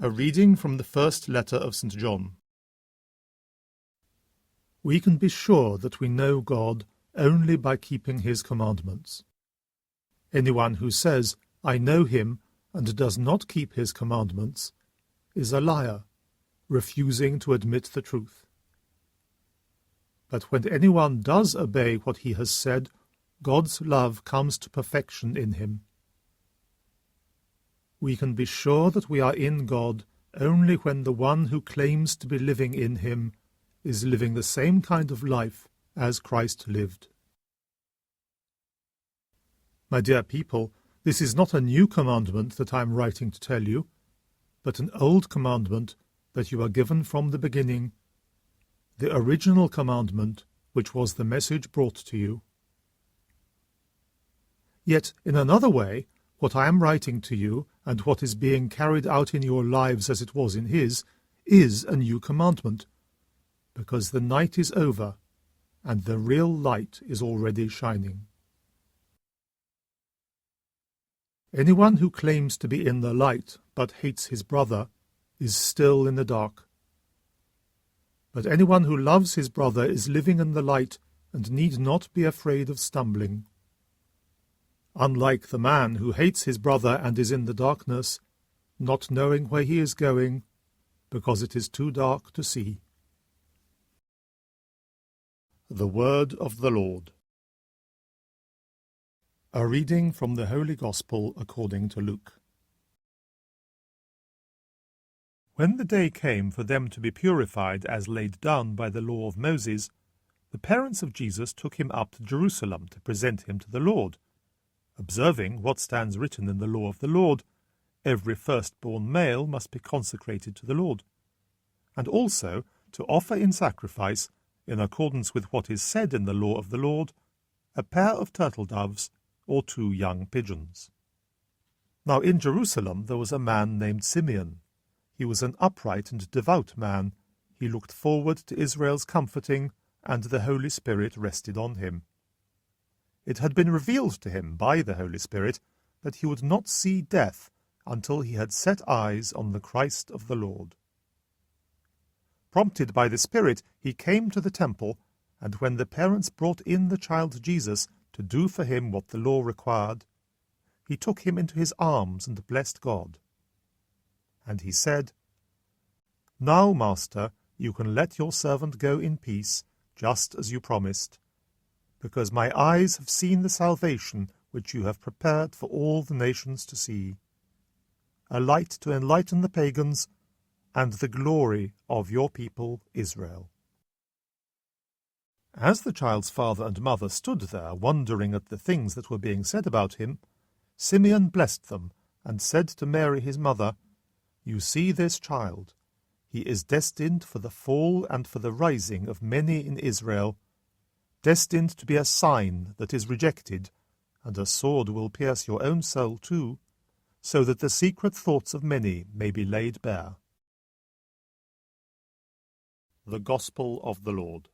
A reading from the first letter of St. John. We can be sure that we know God only by keeping his commandments. Anyone who says, "I know him," and does not keep his commandments, is a liar, refusing to admit the truth. But when anyone does obey what he has said, God's love comes to perfection in him. We can be sure that we are in God only when the one who claims to be living in him is living the same kind of life as Christ lived. My dear people, this is not a new commandment that I am writing to tell you, but an old commandment that you are given from the beginning, the original commandment which was the message brought to you. Yet, in another way, what I am writing to you, and what is being carried out in your lives as it was in his, is a new commandment, because the night is over, and the real light is already shining. Anyone who claims to be in the light, but hates his brother, is still in the dark. But anyone who loves his brother is living in the light, and need not be afraid of stumbling. Unlike the man who hates his brother and is in the darkness, not knowing where he is going, because it is too dark to see. The Word of the Lord. A reading from the Holy Gospel according to Luke. When the day came for them to be purified as laid down by the law of Moses, the parents of Jesus took him up to Jerusalem to present him to the Lord, observing what stands written in the law of the Lord: every firstborn male must be consecrated to the Lord, and also to offer in sacrifice, in accordance with what is said in the law of the Lord, a pair of turtle doves or 2 young pigeons. Now in Jerusalem there was a man named Simeon. He was an upright and devout man. He looked forward to Israel's comforting, and the Holy Spirit rested on him. It had been revealed to him by the Holy Spirit that he would not see death until he had set eyes on the Christ of the Lord. Prompted by the Spirit, he came to the temple, and when the parents brought in the child Jesus to do for him what the law required, he took him into his arms and blessed God. And he said, "Now, Master, you can let your servant go in peace, just as you promised, because my eyes have seen the salvation which you have prepared for all the nations to see, a light to enlighten the pagans, and the glory of your people Israel." As the child's father and mother stood there wondering at the things that were being said about him, Simeon blessed them, and said to Mary his mother, "You see this child. He is destined for the fall and for the rising of many in Israel, destined to be a sign that is rejected, and a sword will pierce your own soul too, so that the secret thoughts of many may be laid bare." The Gospel of the Lord.